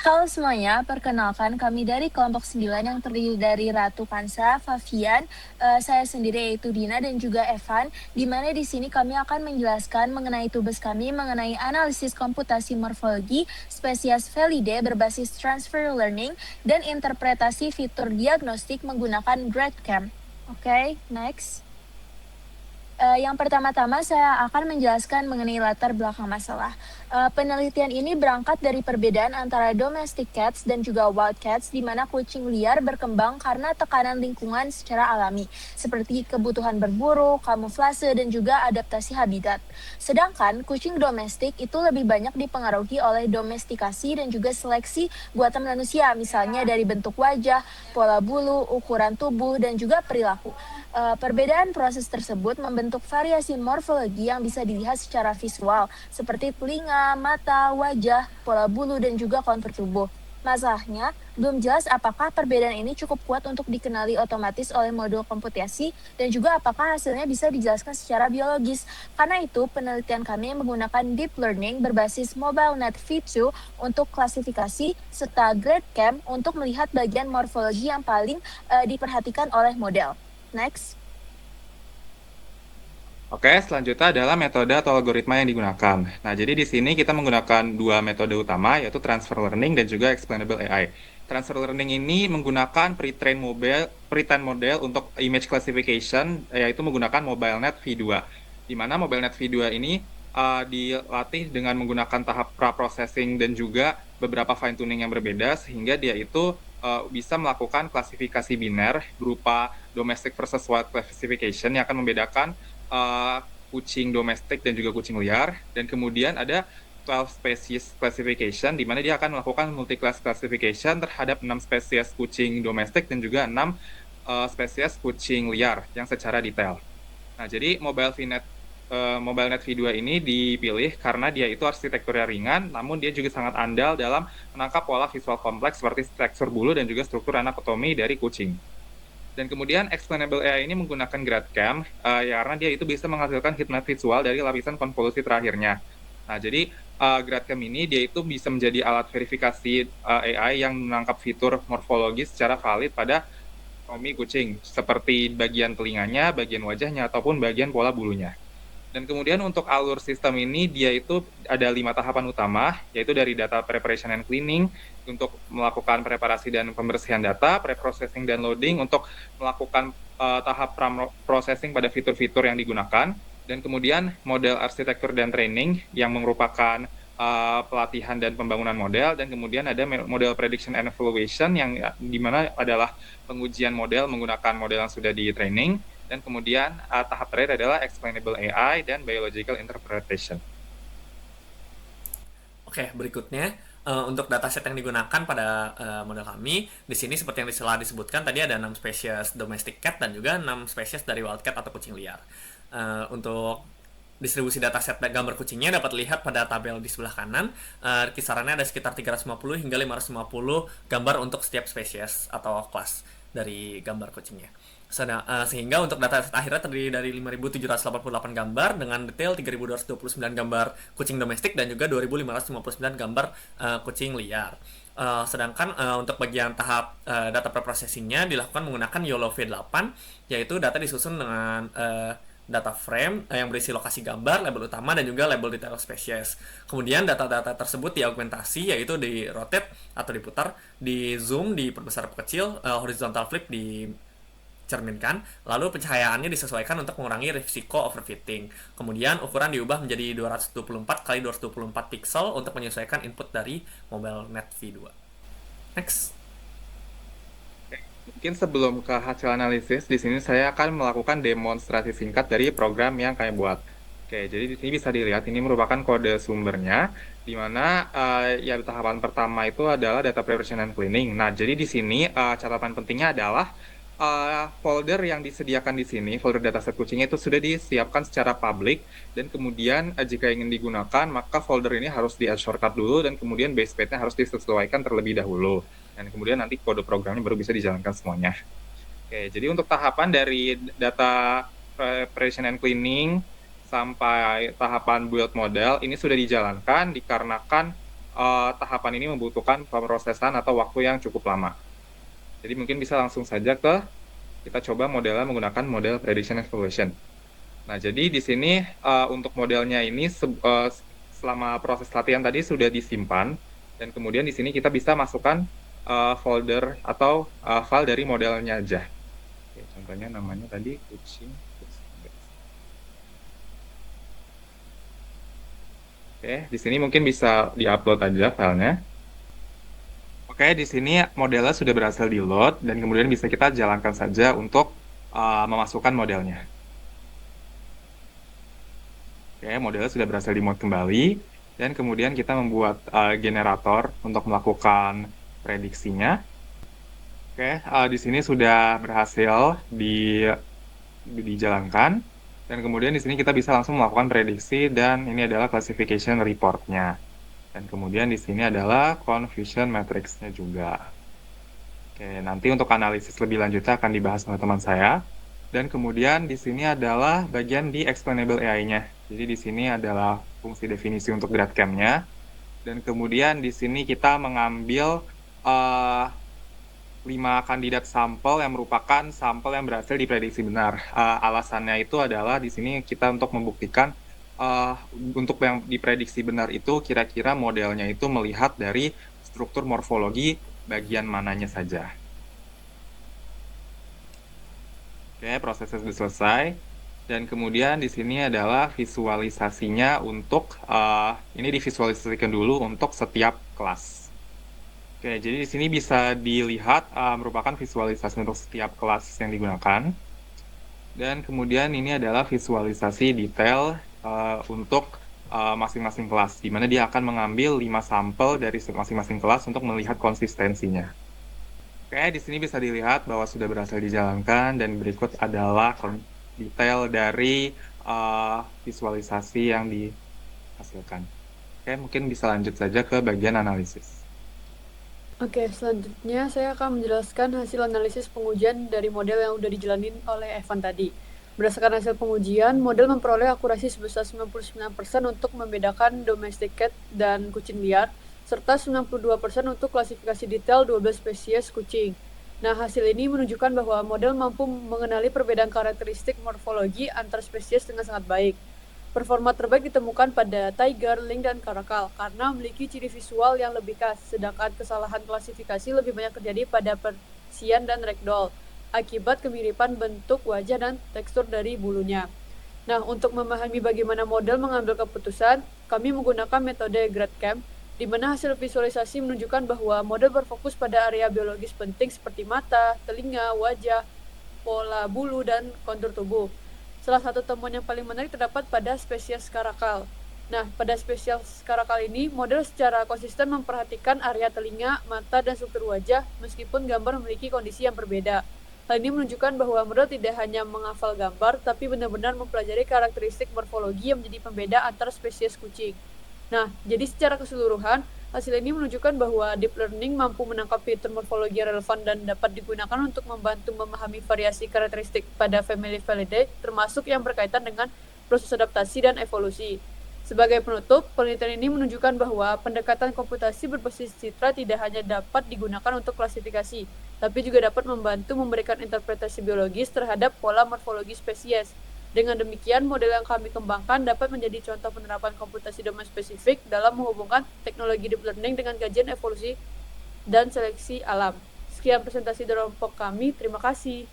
Halo semuanya, perkenalkan kami dari kelompok 9 yang terdiri dari Ratu Kansa, Favian, saya sendiri yaitu Dina dan juga Evan, di mana di sini kami akan menjelaskan mengenai tugas kami mengenai analisis komputasi morfologi, spesies Felidae berbasis transfer learning, dan interpretasi fitur diagnostik menggunakan GradCam. Oke, next. Yang pertama-tama saya akan menjelaskan mengenai latar belakang masalah. Penelitian ini berangkat dari perbedaan antara domestic cats dan juga wild cats, di mana kucing liar berkembang karena tekanan lingkungan secara alami, seperti kebutuhan berburu, kamuflase, dan juga adaptasi habitat. Sedangkan kucing domestik itu lebih banyak dipengaruhi oleh domestikasi dan juga seleksi buatan manusia, misalnya dari bentuk wajah, pola bulu, ukuran tubuh, dan juga perilaku. Perbedaan proses tersebut membentuk variasi morfologi yang bisa dilihat secara visual, seperti telinga, mata, wajah, pola bulu, dan juga kontur tubuh. Masalahnya, belum jelas apakah perbedaan ini cukup kuat untuk dikenali otomatis oleh modul komputasi dan juga apakah hasilnya bisa dijelaskan secara biologis. Karena itu, penelitian kami menggunakan deep learning berbasis MobileNet V2 untuk klasifikasi serta GradCam untuk melihat bagian morfologi yang paling diperhatikan oleh model. Next. Oke, selanjutnya adalah metode atau algoritma yang digunakan. Nah, jadi di sini kita menggunakan dua metode utama, yaitu transfer learning dan juga explainable AI. Transfer learning ini menggunakan pre-trained model untuk image classification, yaitu menggunakan MobileNet V2. Di mana MobileNet V2 ini dilatih dengan menggunakan tahap pra-processing dan juga beberapa fine-tuning yang berbeda, sehingga dia itu bisa melakukan klasifikasi biner berupa domestic versus wild classification yang akan membedakan uh, kucing domestik dan juga kucing liar, dan kemudian ada 12 species classification di mana dia akan melakukan multi-class classification terhadap 6 spesies kucing domestik dan juga 6 spesies kucing liar yang secara detail. Nah, jadi MobileNet V2 ini dipilih karena dia itu arsitekturnya ringan, namun dia juga sangat andal dalam menangkap pola visual kompleks seperti tekstur bulu dan juga struktur anatomi dari kucing. Dan kemudian explainable AI ini menggunakan GradCam ya, karena dia itu bisa menghasilkan heatmap visual dari lapisan konvolusi terakhirnya. Nah, jadi GradCam ini dia itu bisa menjadi alat verifikasi AI yang menangkap fitur morfologi secara valid pada anatomi kucing, seperti bagian telinganya, bagian wajahnya, ataupun bagian pola bulunya. Dan kemudian untuk alur sistem ini dia itu ada 5 tahapan utama, yaitu dari data preparation and cleaning untuk melakukan preparasi dan pembersihan data, preprocessing dan loading untuk melakukan tahap processing pada fitur-fitur yang digunakan, dan kemudian model arsitektur dan training yang merupakan pelatihan dan pembangunan model, dan kemudian ada model prediction and evaluation yang dimana adalah pengujian model menggunakan model yang sudah di training, dan kemudian tahap terakhir adalah explainable AI dan biological interpretation. Oke, berikutnya untuk dataset yang digunakan pada model kami di sini seperti yang telah disebutkan tadi ada 6 spesies domestic cat dan juga 6 spesies dari wild cat atau kucing liar. Untuk distribusi dataset gambar kucingnya dapat lihat pada tabel di sebelah kanan. Kisarannya ada sekitar 350 hingga 550 gambar untuk setiap spesies atau kelas dari gambar kucingnya. Sehingga untuk data akhirnya terdiri dari 5.788 gambar dengan detail 3.229 gambar kucing domestik dan juga 2.559 gambar kucing liar. Sedangkan untuk bagian tahap data preprocessingnya dilakukan menggunakan YOLO V8, yaitu data disusun dengan data frame yang berisi lokasi gambar, label utama, dan juga label detail spesies. Kemudian data-data tersebut diaugmentasi, yaitu di rotate atau diputar, di zoom, diperbesar kecil, horizontal flip dicerminkan, lalu pencahayaannya disesuaikan untuk mengurangi risiko overfitting. Kemudian ukuran diubah menjadi 224 x 224 pixel untuk menyesuaikan input dari MobileNet V2. Next. Mungkin sebelum ke hasil analisis, di sini saya akan melakukan demonstrasi singkat dari program yang kami buat. Oke, jadi di sini bisa dilihat ini merupakan kode sumbernya, di mana ya tahapan pertama itu adalah data preparation and cleaning. Nah, jadi di sini catatan pentingnya adalah folder yang disediakan di sini, folder dataset kucingnya itu sudah disiapkan secara publik, dan kemudian jika ingin digunakan, maka folder ini harus di-add shortcut dulu, dan kemudian base path-nya harus disesuaikan terlebih dahulu. Dan kemudian nanti kode programnya baru bisa dijalankan semuanya. Oke, jadi untuk tahapan dari data preparation and cleaning sampai tahapan build model ini sudah dijalankan dikarenakan tahapan ini membutuhkan pemrosesan atau waktu yang cukup lama. Jadi mungkin bisa langsung saja kita coba modelnya menggunakan model prediction evaluation. Nah, jadi di sini untuk modelnya ini selama proses latihan tadi sudah disimpan, dan kemudian di sini kita bisa masukkan folder atau file dari modelnya aja. Oke, contohnya namanya tadi kucing. Oke, di sini mungkin bisa diupload aja filenya. Oke, di sini modelnya sudah berhasil di-load, dan kemudian bisa kita jalankan saja untuk memasukkan modelnya. Oke, modelnya sudah berhasil di-mode kembali, dan kemudian kita membuat generator untuk melakukan prediksinya. Oke, di sini sudah berhasil dijalankan, dan kemudian di sini kita bisa langsung melakukan prediksi, dan ini adalah classification report-nya. Dan kemudian di sini adalah confusion matrix-nya juga. Oke, nanti untuk analisis lebih lanjutnya akan dibahas oleh teman saya. Dan kemudian di sini adalah bagian di explainable AI-nya. Jadi di sini adalah fungsi definisi untuk GradCam-nya. Dan kemudian di sini kita mengambil 5 kandidat sampel yang merupakan sampel yang berhasil diprediksi benar. Alasannya itu adalah di sini kita untuk membuktikan untuk yang diprediksi benar itu kira-kira modelnya itu melihat dari struktur morfologi bagian mananya saja. Oke, prosesnya sudah selesai. Dan kemudian di sini adalah visualisasinya untuk ini divisualisasikan dulu untuk setiap kelas. Oke, jadi di sini bisa dilihat merupakan visualisasi untuk setiap kelas yang digunakan. Dan kemudian ini adalah visualisasi detail untuk masing-masing kelas, di mana dia akan mengambil 5 sampel dari masing-masing kelas untuk melihat konsistensinya. Oke, di sini bisa dilihat bahwa sudah berhasil dijalankan, dan berikut adalah detail dari visualisasi yang dihasilkan. Oke, mungkin bisa lanjut saja ke bagian analisis. Oke, selanjutnya saya akan menjelaskan hasil analisis pengujian dari model yang sudah dijalanin oleh Evan tadi. Berdasarkan hasil pengujian, model memperoleh akurasi sebesar 99% untuk membedakan domestic cat dan kucing liar, serta 92% untuk klasifikasi detail 12 spesies kucing. Nah, hasil ini menunjukkan bahwa model mampu mengenali perbedaan karakteristik morfologi antar spesies dengan sangat baik. Performa terbaik ditemukan pada tiger, lynx, dan caracal karena memiliki ciri visual yang lebih khas, sedangkan kesalahan klasifikasi lebih banyak terjadi pada Persian dan ragdoll akibat kemiripan bentuk wajah dan tekstur dari bulunya. Nah, untuk memahami bagaimana model mengambil keputusan, kami menggunakan metode GradCam, di mana hasil visualisasi menunjukkan bahwa model berfokus pada area biologis penting seperti mata, telinga, wajah, pola bulu, dan kontur tubuh. Salah satu temuan yang paling menarik terdapat pada spesies caracal. Nah, pada spesies caracal ini, model secara konsisten memperhatikan area telinga, mata, dan struktur wajah, meskipun gambar memiliki kondisi yang berbeda. Hal ini menunjukkan bahwa model tidak hanya menghafal gambar, tapi benar-benar mempelajari karakteristik morfologi yang menjadi pembeda antar spesies kucing. Nah, jadi secara keseluruhan, hasil ini menunjukkan bahwa deep learning mampu menangkap fitur morfologi yang relevan dan dapat digunakan untuk membantu memahami variasi karakteristik pada family Felidae, termasuk yang berkaitan dengan proses adaptasi dan evolusi. Sebagai penutup, penelitian ini menunjukkan bahwa pendekatan komputasi berbasis citra tidak hanya dapat digunakan untuk klasifikasi, tapi juga dapat membantu memberikan interpretasi biologis terhadap pola morfologi spesies. Dengan demikian, model yang kami kembangkan dapat menjadi contoh penerapan komputasi domain spesifik dalam menghubungkan teknologi deep learning dengan kajian evolusi dan seleksi alam. Sekian presentasi dari kelompok kami, terima kasih.